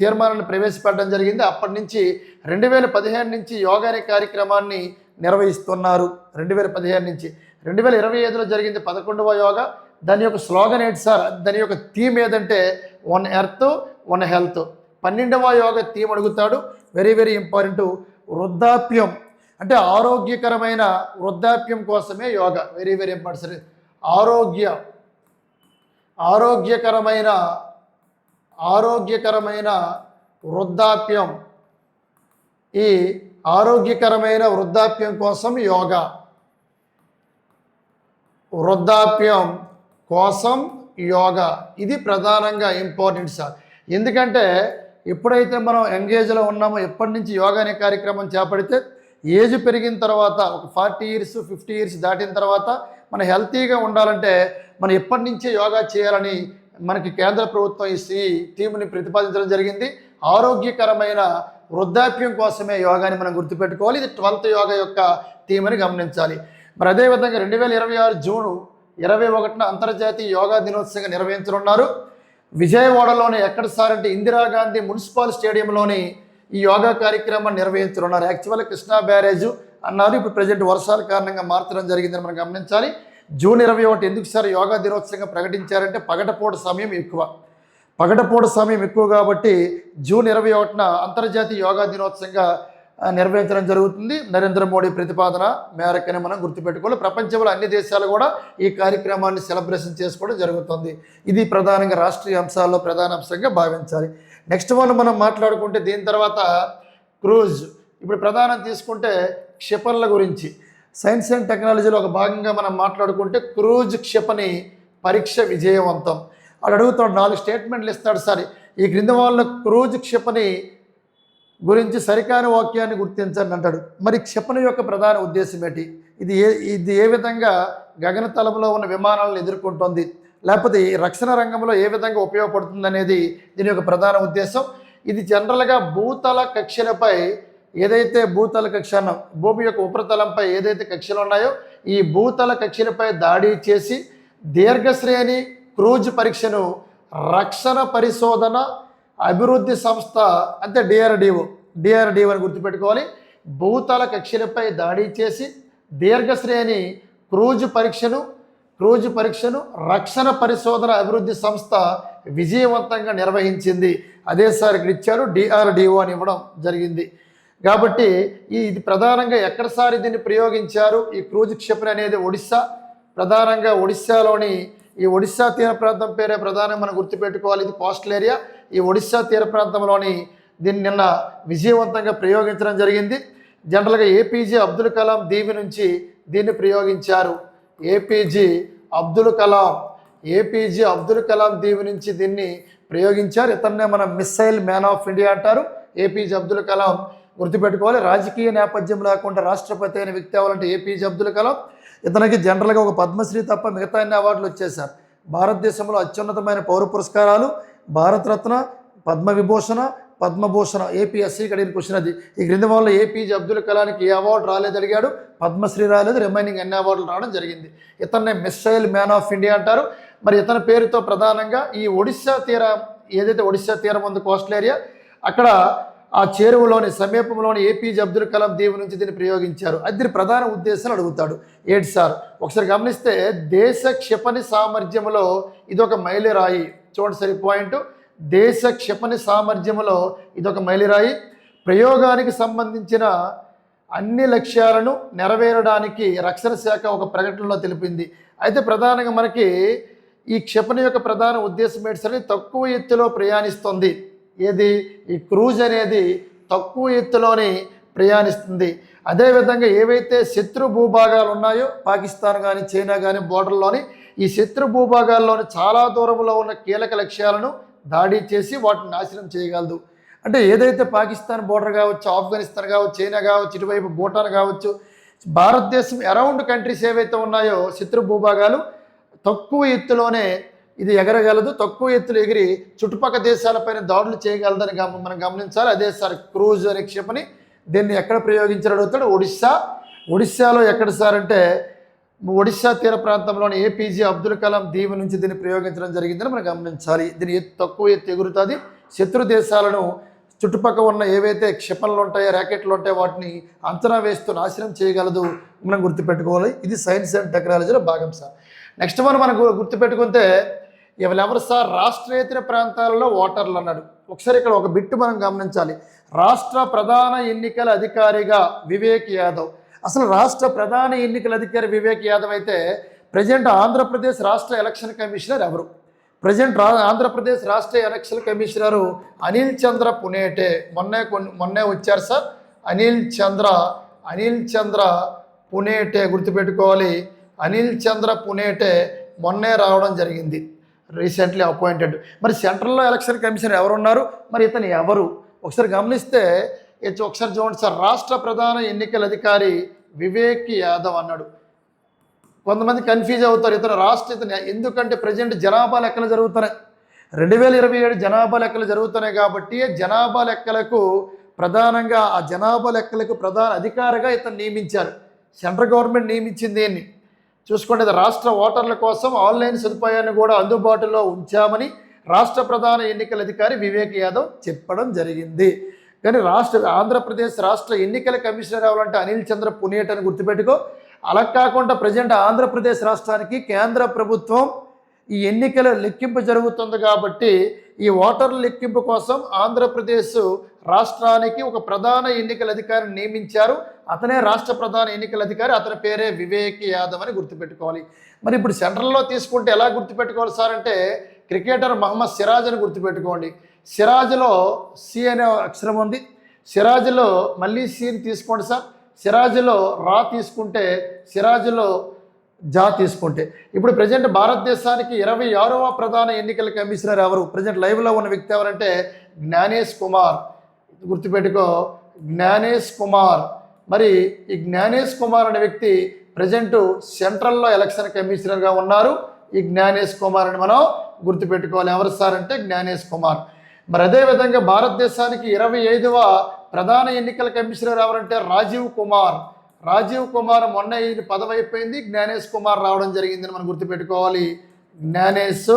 తీర్మానాన్ని ప్రవేశపెట్టడం జరిగింది. అప్పటి నుంచి 2015 నుంచి యోగా అనే కార్యక్రమాన్ని నిర్వహిస్తున్నారు. 2015 నుంచి 2025లో జరిగింది 11వ యోగా. దాని యొక్క స్లోగన్ ఏంటి సార్? దాని యొక్క థీమ్ ఏదంటే 1 ఎర్త్ 1 హెల్త్. 12వ యోగా థీమ్ అడుగుతాడు. Very very important. వృద్ధాప్యం అంటే ఆరోగ్యకరమైన వృద్ధాప్యం కోసమే yoga. Very very important sir. ఆరోగ్యకరమైన వృద్ధాప్యం. ఈ ఆరోగ్యకరమైన వృద్ధాప్యం కోసం యోగా. వృద్ధాప్యం కోసం యోగా ఇది ప్రధానంగా ఇంపార్టెంట్ సార్. ఎందుకంటే ఎప్పుడైతే మనం ఎంగేజ్లో ఉన్నామో, ఎప్పటి నుంచి యోగా అనే కార్యక్రమం చేపడితే ఏజ్ పెరిగిన తర్వాత ఒక 40 ఇయర్స్ 50 ఇయర్స్ దాటిన తర్వాత మనం హెల్తీగా ఉండాలంటే మనం ఎప్పటి నుంచే యోగా చేయాలని మనకి కేంద్ర ప్రభుత్వం ఈ థీమ్ని ప్రతిపాదించడం జరిగింది. ఆరోగ్యకరమైన వృద్ధాప్యం కోసమే యోగాని మనం గుర్తుపెట్టుకోవాలి. ఇది 12th యోగా యొక్క థీమ్ అని గమనించాలి. మరి అదేవిధంగా 2026 జూన్ 21న అంతర్జాతీయ యోగా దినోత్సవంగా నిర్వహించనున్నారు. విజయవాడలోని ఎక్కడ సార్ అంటే ఇందిరాగాంధీ మున్సిపల్ స్టేడియంలోని ఈ యోగా కార్యక్రమాన్ని నిర్వహించనున్నారు. యాక్చువల్గా కృష్ణా బ్యారేజ్ అన్నారు, ఇప్పుడు ప్రజెంట్ వర్షాల కారణంగా మార్చడం జరిగిందని మనం గమనించాలి. జూన్ 21 ఎందుకు సార్ యోగా దినోత్సవంగా ప్రకటించారంటే పగటిపూట సమయం ఎక్కువ కాబట్టి జూన్ 21న అంతర్జాతీయ యోగా దినోత్సవంగా నిర్వహించడం జరుగుతుంది. నరేంద్ర మోడీ ప్రతిపాదన మేరకని మనం గుర్తుపెట్టుకోవాలి. ప్రపంచంలో అన్ని దేశాలు కూడా ఈ కార్యక్రమాన్ని సెలబ్రేషన్ చేసుకోవడం జరుగుతుంది. ఇది ప్రధానంగా రాష్ట్రీయ అంశాల్లో ప్రధాన అంశంగా భావించాలి. నెక్స్ట్ మనం మాట్లాడుకుంటే దీని తర్వాత క్రూజ్. ఇప్పుడు ప్రధానం తీసుకుంటే క్షిపణుల గురించి సైన్స్ అండ్ టెక్నాలజీలో ఒక భాగంగా మనం మాట్లాడుకుంటే క్రూజ్ క్షిపణి పరీక్ష విజయవంతం. వాడు అడుగుతాడు, 4 స్టేట్మెంట్లు ఇస్తాడు సార్. ఈ క్రింద వాళ్ళ క్రూజ్ క్షిపణి గురించి సరికాని వాక్యాన్ని గుర్తించండి అంటాడు. మరి క్షిపణి యొక్క ప్రధాన ఉద్దేశం ఏంటి? ఇది ఏ విధంగా గగనతలంలో ఉన్న విమానాలను ఎదుర్కొంటుంది, లేకపోతే ఈ రక్షణ రంగంలో ఏ విధంగా ఉపయోగపడుతుంది అనేది దీని యొక్క ప్రధాన ఉద్దేశం. ఇది జనరల్గా భూతల కక్షలపై ఏదైతే భూతల కక్ష భూమి యొక్క ఉపరితలంపై ఏదైతే కక్షలు ఉన్నాయో ఈ భూతల కక్షలపై దాడి చేసి దీర్ఘశ్రేణి క్రూజ్ పరీక్షను రక్షణ పరిశోధన అభివృద్ధి సంస్థ అంటే డిఆర్డిఓ అని గుర్తుపెట్టుకోవాలి. భూతల కక్షలపై దాడి చేసి దీర్ఘశ్రేణి క్రూజ్ క్రూజ్ పరీక్షను రక్షణ పరిశోధన అభివృద్ధి సంస్థ విజయవంతంగా నిర్వహించింది. అదే సార్ ఇక్కడ ఇచ్చారు, DRDO అని ఇవ్వడం జరిగింది. కాబట్టి ఇది ప్రధానంగా ఎక్కడ సార్ దీన్ని ప్రయోగించారు? ఈ క్రూజ్ క్షిపణి అనేది ఒడిస్సా, ప్రధానంగా ఒడిస్సాలోని ఈ ఒడిస్సా తీర ప్రాంతం పేరే ప్రధానంగా మనం గుర్తుపెట్టుకోవాలి. ఇది కోస్టల్ ఏరియా. ఈ ఒడిస్సా తీర ప్రాంతంలోని దీన్ని నిన్న విజయవంతంగా ప్రయోగించడం జరిగింది. జనరల్గా APJ అబ్దుల్ కలాం దీవి నుంచి దీన్ని ప్రయోగించారు. APJ అబ్దుల్ కలాం దీవి నుంచి దీన్ని ప్రయోగించారు. ఇతన్నే మన మిస్సైల్ మ్యాన్ ఆఫ్ ఇండియా అంటారు. APJ అబ్దుల్ కలాం గుర్తుపెట్టుకోవాలి. రాజకీయ నేపథ్యం లేకుండా రాష్ట్రపతి అయిన వ్యక్తి అవ్వాలంటే APJ అబ్దుల్ కలాం. ఇతనికి జనరల్గా ఒక పద్మశ్రీ తప్ప మిగతా అన్ని అవార్డులు వచ్చేసారు. భారతదేశంలో అత్యున్నతమైన పౌర పురస్కారాలు భారతరత్న, పద్మభూషణ APSC ఇక్కడ క్వశ్చన్ అది. ఈ క్రింది వల్ల APJ అబ్దుల్ కలాంకి ఏ అవార్డు రాలేదు అడిగాడు, పద్మశ్రీ రాలేదు, రిమైనింగ్ అన్ని అవార్డులు రావడం జరిగింది. ఇతన్నే మిస్సైల్ మ్యాన్ ఆఫ్ ఇండియా అంటారు. మరి ఇతని పేరుతో ప్రధానంగా ఈ ఒడిస్సా తీరం, ఏదైతే ఒడిస్సా తీరం ఉంది కోస్టల్ ఏరియా, అక్కడ ఆ చెరువులోని సమీపంలోని APJ అబ్దుల్ కలాం దీవి నుంచి దీన్ని ప్రయోగించారు. అది దీని ప్రధాన ఉద్దేశాలు అడుగుతాడు. ఏంటి సార్? ఒకసారి గమనిస్తే దేశ క్షిపణి సామర్థ్యంలో ఇదొక మైలురాయి. చూడండి సరి పాయింట్. దేశ క్షిపణి సామర్థ్యంలో ఇదొక మైలురాయి. ప్రయోగానికి సంబంధించిన అన్ని లక్ష్యాలను నెరవేరడానికి రక్షణ శాఖ ఒక ప్రకటనలో తెలిపింది. అయితే ప్రధానంగా మనకి ఈ క్షిపణి యొక్క ప్రధాన ఉద్దేశం ఏంటి సరే, తక్కువ ఎత్తులో ప్రయాణిస్తుంది. ఏది? ఈ క్రూజ్ అనేది తక్కువ ఎత్తులోని ప్రయాణిస్తుంది. అదేవిధంగా ఏవైతే శత్రు భూభాగాలు ఉన్నాయో, పాకిస్తాన్ కానీ చైనా కానీ బోర్డర్లోని ఈ శత్రు భూభాగాల్లోని చాలా దూరంలో ఉన్న కీలక లక్ష్యాలను దాడి చేసి వాటిని నాశనం చేయగలదు. అంటే ఏదైతే పాకిస్తాన్ బోర్డర్ కావచ్చు, ఆఫ్ఘనిస్తాన్ కావచ్చు, చైనా కావచ్చు, ఇటువైపు భూటాన్ కావచ్చు, భారతదేశం అరౌండ్ కంట్రీస్ ఏవైతే ఉన్నాయో శత్రు భూభాగాలు, తక్కువ ఎత్తులోనే ఇది ఎగరగలదు. తక్కువ ఎత్తులు ఎగిరి చుట్టుపక్కల దేశాలపైన దాడులు చేయగలదని మనం గమనించాలి. అదే సార్ క్రూజ్ అనే క్షిపణి. దీన్ని ఎక్కడ ప్రయోగించారు అడుగుతాడు. ఒడిస్సాలో ఎక్కడ సార్ అంటే ఒడిస్సా తీర ప్రాంతంలోని APJ అబ్దుల్ కలాం దీవి నుంచి దీన్ని ప్రయోగించడం జరిగిందని మనం గమనించాలి. దీని తక్కువ ఎత్తు ఎగురుతుంది. శత్రు దేశాలను చుట్టుపక్కల ఉన్న ఏవైతే క్షిపణులు ఉంటాయో, ర్యాకెట్లు ఉంటాయో వాటిని అంచనా వేస్తూ నాశనం చేయగలదు. మనం గుర్తుపెట్టుకోవాలి. ఇది సైన్స్ అండ్ టెక్నాలజీలో భాగం సార్. నెక్స్ట్ మనం గుర్తుపెట్టుకుంటే ఎవరెవరు సార్? రాష్ట్రేతర ప్రాంతాలలో ఓటర్లు అన్నాడు. ఒకసారి ఇక్కడ ఒక బిట్టు మనం గమనించాలి. రాష్ట్ర ప్రధాన ఎన్నికల అధికారిగా వివేక్ యాదవ్. అసలు రాష్ట్ర ప్రధాన ఎన్నికల అధికారి వివేక్ యాదవ్ అయితే ప్రజెంట్ ఆంధ్రప్రదేశ్ రాష్ట్ర ఎలక్షన్ కమిషనర్ ఎవరు? ప్రజెంట్ ఆంధ్రప్రదేశ్ రాష్ట్ర ఎలక్షన్ కమిషనరు అనిల్ చంద్ర పునేటే. మొన్నే వచ్చారు సార్. అనిల్ చంద్ర పునేటే గుర్తుపెట్టుకోవాలి. అనిల్ చంద్ర పునేటే మొన్నే రావడం జరిగింది, రీసెంట్లీ అపాయింటెడ్. మరి సెంట్రల్లో ఎలక్షన్ కమిషనర్ ఎవరున్నారు? మరి ఇతను ఎవరు? ఒకసారి గమనిస్తే ఒకసారి చూడండి సార్. రాష్ట్ర ప్రధాన ఎన్నికల అధికారి వివేక్ యాదవ్ అన్నాడు. కొంతమంది కన్ఫ్యూజ్ అవుతారు. ఇతను ఎందుకంటే ప్రజెంట్ జనాభా లెక్కలు జరుగుతున్నాయి. 2027 జనాభా లెక్కలు జరుగుతున్నాయి కాబట్టి జనాభా లెక్కలకు ప్రధానంగా ఆ జనాభా లెక్కలకు ప్రధాన అధికారిగా ఇతను నియమించారు. సెంట్రల్ గవర్నమెంట్ నియమించింది దీన్ని చూసుకోండి. రాష్ట్ర ఓటర్ల కోసం ఆన్లైన్ సదుపాయాన్ని కూడా అందుబాటులో ఉంచామని రాష్ట్ర ప్రధాన ఎన్నికల అధికారి వివేక్ యాదవ్ చెప్పడం జరిగింది. కానీ ఆంధ్రప్రదేశ్ రాష్ట్ర ఎన్నికల కమిషనర్ ఎవరంటే అనిల్ చంద్ర పునేట్ అని గుర్తుపెట్టుకో. అలా కాకుండా ప్రజెంట్ ఆంధ్రప్రదేశ్ రాష్ట్రానికి కేంద్ర ప్రభుత్వం ఈ ఎన్నికల లెక్కింపు జరుగుతుంది కాబట్టి ఈ ఓటర్ల లెక్కింపు కోసం ఆంధ్రప్రదేశ్ రాష్ట్రానికి ఒక ప్రధాన ఎన్నికల అధికారిని నియమించారు. అతనే రాష్ట్ర ప్రధాన ఎన్నికల అధికారి. అతని పేరే వివేక్ యాదవ్ అని గుర్తుపెట్టుకోవాలి. మరి ఇప్పుడు సెంట్రల్లో తీసుకుంటే ఎలా గుర్తుపెట్టుకోవాలి సార్ అంటే క్రికెటర్ మహమ్మద్ సిరాజ్ అని గుర్తుపెట్టుకోండి. సిరాజ్లో సి అనే అక్షరం ఉంది. సిరాజ్లో మళ్ళీ సీని తీసుకోండి సార్. సిరాజ్లో రా తీసుకుంటే, సిరాజ్లో జా తీసుకుంటే. ఇప్పుడు ప్రజెంట్ భారతదేశానికి 26వ ప్రధాన ఎన్నికల కమిషనర్ ఎవరు? ప్రజెంట్ లైవ్లో ఉన్న వ్యక్తి ఎవరంటే జ్ఞానేష్ కుమార్. గుర్తుపెట్టుకో, జ్ఞానేష్ కుమార్. మరి ఈ జ్ఞానేష్ కుమార్ అనే వ్యక్తి ప్రజెంట్ సెంట్రల్లో ఎలక్షన్ కమిషనర్గా ఉన్నారు. ఈ జ్ఞానేష్ కుమార్ అని మనం గుర్తుపెట్టుకోవాలి. ఎవరు సార్ అంటే జ్ఞానేష్ కుమార్. మరి అదేవిధంగా భారతదేశానికి 25వ ప్రధాన ఎన్నికల కమిషనర్ ఎవరంటే రాజీవ్ కుమార్. రాజీవ్ కుమార్ మొన్న ఇది పదవి అయిపోయింది, జ్ఞానేష్ కుమార్ రావడం జరిగిందని మనం గుర్తుపెట్టుకోవాలి. జ్ఞానేష్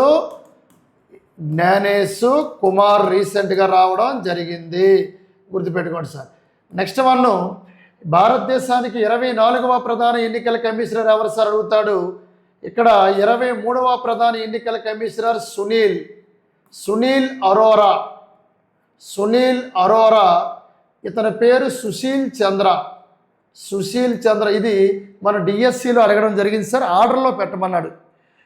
కుమార్ రీసెంట్గా రావడం జరిగింది, గుర్తుపెట్టుకోండి సార్. నెక్స్ట్ భారతదేశానికి 24వ ప్రధాన ఎన్నికల కమిషనర్ ఎవరు సార్ అడుగుతాడు. ఇక్కడ 23వ ప్రధాన ఎన్నికల కమిషనర్ సునీల్ అరోరా. ఇతని పేరు సుశీల్ చంద్ర. ఇది మన డిఎస్సిలో అడగడం జరిగింది సార్, ఆర్డర్లో పెట్టమన్నాడు.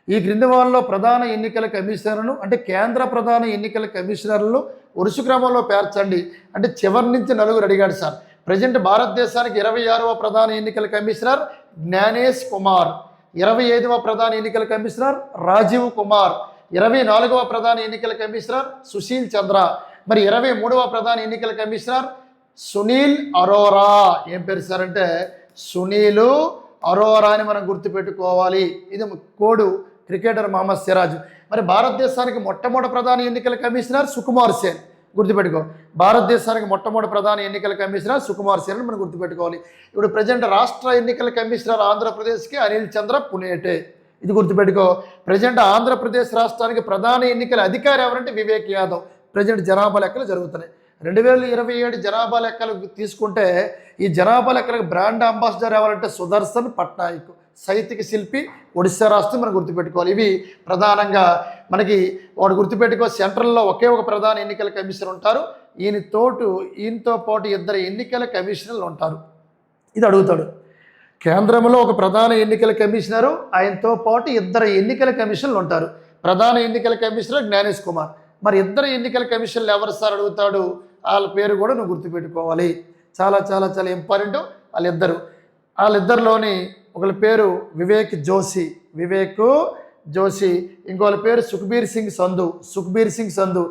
ఈ క్రింది వాళ్ళలో ప్రధాన ఎన్నికల కమిషనర్ను అంటే కేంద్ర ప్రధాన ఎన్నికల కమిషనర్లను వరుస క్రమంలో పేర్చండి అంటే చివరి నుంచి నలుగురు అడిగాడు సార్. ప్రజెంట్ భారతదేశానికి 26వ ప్రధాన ఎన్నికల కమిషనర్ జ్ఞానేష్ కుమార్, 25వ ప్రధాన ఎన్నికల కమిషనర్ రాజీవ్ కుమార్, 24వ ప్రధాన ఎన్నికల కమిషనర్ సుశీల్ చంద్ర, మరి 23వ ప్రధాన ఎన్నికల కమిషనర్ సునీల్ అరోరా. ఏం పేరు సార్ అంటే సునీల్ అరోరా అని మనం గుర్తుపెట్టుకోవాలి. ఇది కోడు క్రికెటర్ మహమ్మద్ సిరాజ్. మరి భారతదేశానికి మొట్టమొదటి ప్రధాన ఎన్నికల కమిషనర్ సుకుమార్ సేన్, గుర్తుపెట్టుకో. భారతదేశానికి మొట్టమొదటి ప్రధాన ఎన్నికల కమిషనర్ సుకుమార్ సేన్ మనం గుర్తుపెట్టుకోవాలి. ఇప్పుడు ప్రజెంట్ రాష్ట్ర ఎన్నికల కమిషనర్ ఆంధ్రప్రదేశ్కి అనిల్ చంద్ర పునేటే, ఇది గుర్తుపెట్టుకో. ప్రజెంట్ ఆంధ్రప్రదేశ్ రాష్ట్రానికి ప్రధాన ఎన్నికల అధికారి ఎవరంటే వివేక్ యాదవ్. ప్రజెంట్ జనాభా లెక్కలు జరుగుతున్నాయి. 2027 జనాభా లెక్కలు తీసుకుంటే ఈ జనాభా లెక్కలకు బ్రాండ్ అంబాసిడర్ ఎవరంటే సుదర్శన్ పట్నాయక్, సాహిత్యక శిల్పి, ఒడిశా రాష్ట్రం మనం గుర్తుపెట్టుకోవాలి. ఇవి ప్రధానంగా మనకి వాడు గుర్తుపెట్టుకో. సెంట్రల్లో ఒకే ఒక ప్రధాన ఎన్నికల కమిషనర్ ఉంటారు. ఈయనతో పాటు 2 ఎన్నికల కమిషనర్లు ఉంటారు. ఇది అడుగుతాడు. కేంద్రంలో ఒక ప్రధాన ఎన్నికల కమిషనరు, ఆయనతో పాటు 2 ఎన్నికల కమిషనర్లు ఉంటారు. ప్రధాన ఎన్నికల కమిషనర్ జ్ఞానేష్ కుమార్. మరి 2 ఎన్నికల కమిషన్లు ఎవరు సార్ అడుగుతాడు, వాళ్ళ పేరు కూడా నువ్వు గుర్తుపెట్టుకోవాలి. చాలా చాలా చాలా ఇంపార్టెంట్. వాళ్ళిద్దరిలోని ఒకళ్ళ పేరు వివేక్ జోషి, ఇంకోళ్ళ పేరు సుఖ్బీర్ సింగ్ సంధు.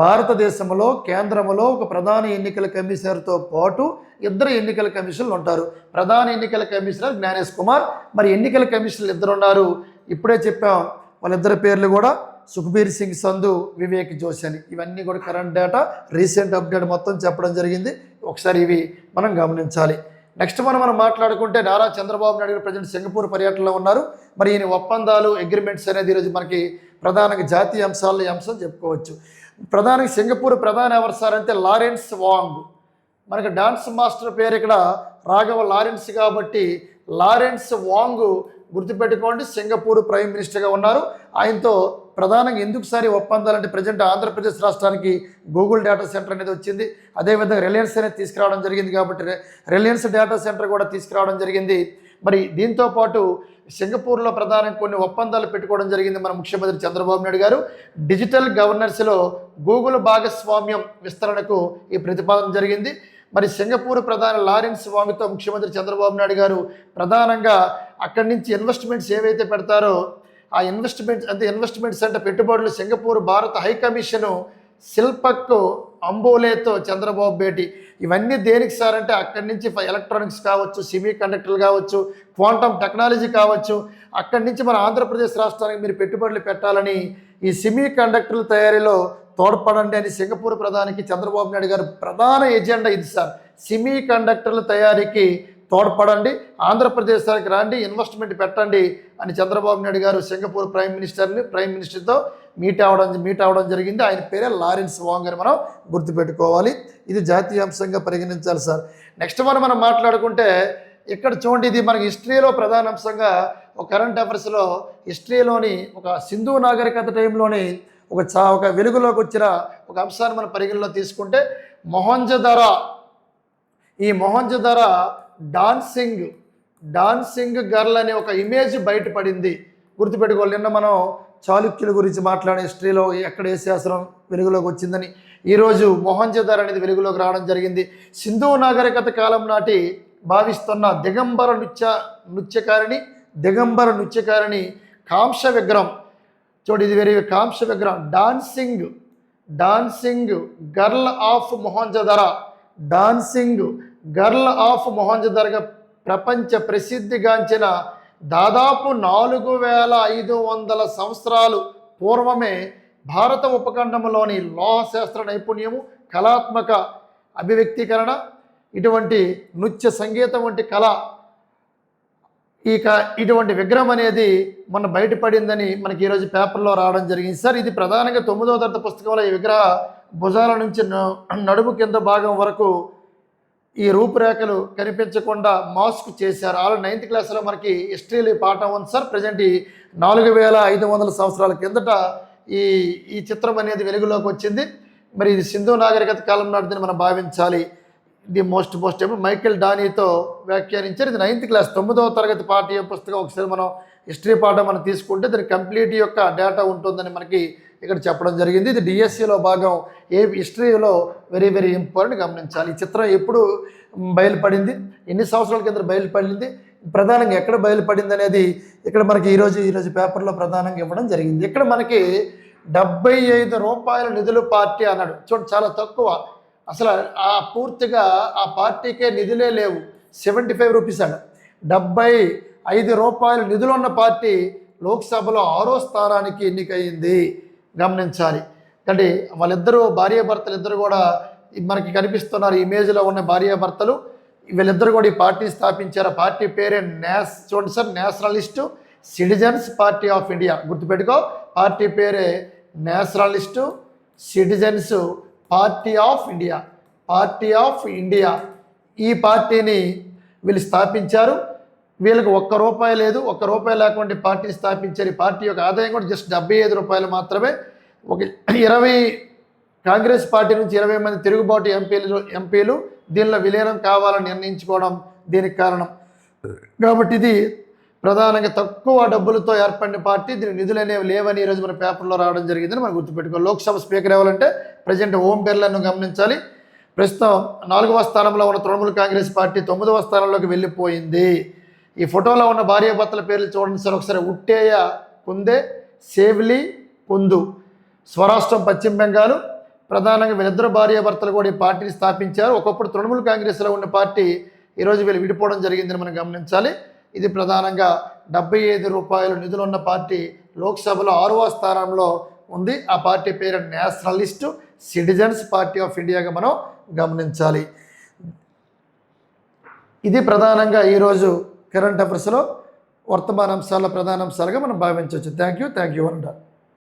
భారతదేశంలో కేంద్రంలో ఒక ప్రధాన ఎన్నికల కమిషనర్తో పాటు 2 ఎన్నికల కమిషన్లు ఉంటారు. ప్రధాన ఎన్నికల కమిషనర్ జ్ఞానేష్ కుమార్, మరి ఎన్నికల కమిషనర్లు 2 ఉన్నారు. ఇప్పుడే చెప్పాం వాళ్ళిద్దరి పేర్లు కూడా సుఖ్బీర్ సింగ్ సంధు, వివేక్ జోషి అని. ఇవన్నీ కూడా కరెంట్ డేటా, రీసెంట్ అప్డేట్ మొత్తం చెప్పడం జరిగింది. ఒకసారి ఇవి మనం గమనించాలి. నెక్స్ట్ మనం మాట్లాడుకుంటే నారా చంద్రబాబు నాయుడు గారు ప్రజెంట్ సింగపూర్ పర్యటనలో ఉన్నారు. మరి ఈయన ఒప్పందాలు, అగ్రిమెంట్స్ అనేది ఈరోజు మనకి ప్రధానంగా జాతీయ అంశాల్లో ఈ అంశం చెప్పుకోవచ్చు. ప్రధానంగా సింగపూర్ ప్రధాని ఎవరు సార్ అంటే లారెన్స్ వాంగ్. మనకి డాన్స్ మాస్టర్ పేరు ఇక్కడ రాఘవ లారెన్స్ కాబట్టి లారెన్స్ వాంగ్ గుర్తుపెట్టుకోండి. సింగపూర్ ప్రైమ్ మినిస్టర్గా ఉన్నారు. ఆయనతో ప్రధానంగా ఎందుకు సారి ఒప్పందాలంటే ప్రజెంట్ ఆంధ్రప్రదేశ్ రాష్ట్రానికి గూగుల్ డేటా సెంటర్ అనేది వచ్చింది. అదేవిధంగా రిలయన్స్ అనేది తీసుకురావడం జరిగింది కాబట్టి రిలయన్స్ డేటా సెంటర్ కూడా తీసుకురావడం జరిగింది. మరి దీంతో పాటు సింగపూర్లో ప్రధానంగా కొన్ని ఒప్పందాలు పెట్టుకోవడం జరిగింది మన ముఖ్యమంత్రి చంద్రబాబు నాయుడు గారు. డిజిటల్ గవర్నెన్స్లో గూగుల్ భాగస్వామ్యం విస్తరణకు ఈ ప్రతిపాదన జరిగింది. మరి సింగపూర్ ప్రధాని లారెన్స్ వాంగ్తో ముఖ్యమంత్రి చంద్రబాబు నాయుడు గారు ప్రధానంగా అక్కడి నుంచి ఇన్వెస్ట్మెంట్స్ ఏవైతే పెడతారో ఆ ఇన్వెస్ట్మెంట్స్ అంటే పెట్టుబడులు సింగపూర్ భారత హైకమిషను శిల్పక్ అంబోలేతో చంద్రబాబు భేటీ. ఇవన్నీ దేనికి సార్ అంటే అక్కడి నుంచి ఎలక్ట్రానిక్స్ కావచ్చు, సెమీ కండక్టర్లు కావచ్చు, క్వాంటమ్ టెక్నాలజీ కావచ్చు, అక్కడి నుంచి మన ఆంధ్రప్రదేశ్ రాష్ట్రానికి మీరు పెట్టుబడులు పెట్టాలని ఈ సెమీ కండక్టర్ల తయారీలో తోడ్పడండి అని సింగపూర్ ప్రధానికి చంద్రబాబు నాయుడు గారు ప్రధాన ఎజెండా ఇది సార్. సెమీ కండక్టర్ల తయారీకి తోడ్పడండి, ఆంధ్రప్రదేశానికి రండి, ఇన్వెస్ట్మెంట్ పెట్టండి అని చంద్రబాబు నాయుడు గారు సింగపూర్ ప్రైమ్ మినిస్టర్తో మీట్ అవ్వడం జరిగింది. ఆయన పేరే లారెన్స్ వాంగ్ అని మనం గుర్తుపెట్టుకోవాలి. ఇది జాతీయ అంశంగా పరిగణించాలి సార్. నెక్స్ట్ మనం మాట్లాడుకుంటే ఇక్కడ చూడండి, ఇది మనకి హిస్టరీలో ప్రధాన అంశంగా ఒక కరెంట్ అఫైర్స్లో హిస్టరీలోని ఒక సింధు నాగరికత టైంలోని ఒక వెలుగులోకి వచ్చిన ఒక అంశాన్ని మనం పరిగణలో తీసుకుంటే మొహంజదారో డాన్సింగ్ గర్ల్ అనే ఒక ఇమేజ్ బయటపడింది. గుర్తుపెట్టుకోవాలి. నిన్న మనం చాళుక్యుల గురించి మాట్లాడే హిస్టరీలో ఎక్కడ ఏ శాస్త్రం వెలుగులోకి వచ్చిందని ఈరోజు మొహంజదారో అనేది వెలుగులోకి రావడం జరిగింది. సింధు నాగరికత కాలం నాటి భావిస్తున్న దిగంబర నృత్యకారిణి కాంస్య విగ్రహం చూడు, ఇది కాంస్య విగ్రహం డాన్సింగ్ గర్ల్ ఆఫ్ మొహంజదారోగా ప్రపంచ ప్రసిద్ధిగాంచిన దాదాపు 4500 సంవత్సరాలు పూర్వమే భారత ఉపఖండంలోని లోహశాస్త్ర నైపుణ్యము, కళాత్మక అభివ్యక్తీకరణ, ఇటువంటి నృత్య సంగీతం వంటి కళ ఇటువంటి విగ్రహం అనేది మన బయటపడిందని మనకి ఈరోజు పేపర్లో రావడం జరిగింది సార్. ఇది ప్రధానంగా 9వ తరగతి పుస్తకంలో ఈ విగ్రహ భుజాల నుంచి నడుము కింద భాగం వరకు ఈ రూపురేఖలు కనిపించకుండా మాస్క్ చేశారు. ఆల్రెడీ 9th క్లాస్లో మనకి హిస్టరీలో పాఠం ఉంది సార్. ప్రజెంట్ ఈ 4500 సంవత్సరాల కిందట ఈ ఈ చిత్రం అనేది వెలుగులోకి వచ్చింది. మరి ఇది సింధు నాగరికత కాలం నాటిదని మనం భావించాలి. ది మోస్ట్ మైకేల్ డానీతో వ్యాఖ్యానించారు. ఇది 9th క్లాస్ 9వ తరగతి పాఠ్య పుస్తకం. ఒకసారి మనం హిస్టరీ పాఠం మనం తీసుకుంటే దాని కంప్లీట్ యొక్క డేటా ఉంటుందని మనకి ఇక్కడ చెప్పడం జరిగింది. ఇది డిఎస్సిలో భాగం. హిస్టరీలో వెరీ వెరీ ఇంపార్టెంట్ గమనించాలి. ఈ చిత్రం ఎప్పుడు బయలుపడింది, ఎన్ని సంవత్సరాల కింద బయలుపడింది, ప్రధానంగా ఎక్కడ బయలుపడింది అనేది ఇక్కడ మనకి ఈరోజు పేపర్లో ప్రధానంగా ఇవ్వడం జరిగింది. ఇక్కడ మనకి 75 రూపాయల నిధులు పార్టీ అన్నాడు. చూడండి, చాలా తక్కువ. అసలు పూర్తిగా ఆ పార్టీకే నిధులే లేవు. 75 రూపీస్ అంట. 75 రూపాయల నిధులు ఉన్న పార్టీ లోక్సభలో 6వ స్థానానికి ఎన్నికయింది. గమనించాలి. అంటే వాళ్ళిద్దరూ భార్యాభర్తలు ఇద్దరు కూడా మనకి కనిపిస్తున్నారు. ఇమేజ్లో ఉన్న భార్యాభర్తలు వీళ్ళిద్దరు కూడా ఈ పార్టీని స్థాపించారు. ఆ పార్టీ పేరే చూడండి sir, nationalist citizens party of India. గుర్తుపెట్టుకో, పార్టీ పేరే nationalist citizens party of India. Party of India. ఈ పార్టీని వీళ్ళు స్థాపించారు. వీళ్ళకి ₹1 లేదు. ₹1 లేకుండా పార్టీని స్థాపించారు. ఈ పార్టీ యొక్క ఆదాయం కూడా జస్ట్ ₹75 మాత్రమే. ఒక 20 కాంగ్రెస్ పార్టీ నుంచి 20 మంది తిరుగుబాటు ఎంపీలు దీనిలో విలీనం కావాలని నిర్ణయించుకోవడం దీనికి కారణం. కాబట్టి ఇది ప్రధానంగా తక్కువ డబ్బులతో ఏర్పడిన పార్టీ. దీని నిధులు అనేవి లేవని ఈరోజు మన పేపర్లో రావడం జరిగిందని మనం గుర్తుపెట్టుకోవాలి. లోక్సభ స్పీకర్ ఎవరంటే ప్రజెంట్ ఓం బిర్లాను గమనించాలి. ప్రస్తుతం 4వ స్థానంలో ఉన్న తృణమూల్ కాంగ్రెస్ పార్టీ 9వ స్థానంలోకి వెళ్ళిపోయింది. ఈ ఫోటోలో ఉన్న భార్యాభర్తల పేర్లు చూడండి సార్ ఒకసారి. ఉట్టేయ కుందే, సేవ్లి కుందు. స్వరాష్ట్రం పశ్చిమ బెంగాల్. ప్రధానంగా వీళ్ళిద్దరు భార్యాభర్తలు కూడా ఈ పార్టీని స్థాపించారు. ఒకప్పుడు తృణమూల్ కాంగ్రెస్లో ఉన్న పార్టీ ఈరోజు వీళ్ళు విడిపోవడం జరిగిందని మనం గమనించాలి. ఇది ప్రధానంగా ₹75 నిధులు ఉన్న పార్టీ లోక్సభలో 6వ స్థానంలో ఉంది. ఆ పార్టీ పేరు నేషనలిస్ట్ సిటిజన్స్ పార్టీ ఆఫ్ ఇండియాగా మనం గమనించాలి. ఇది ప్రధానంగా ఈరోజు కరెంట్ అఫైర్స్లో వర్తమాన అంశాల ప్రధాన అంశాలుగా మనం భావించవచ్చు. Thank you.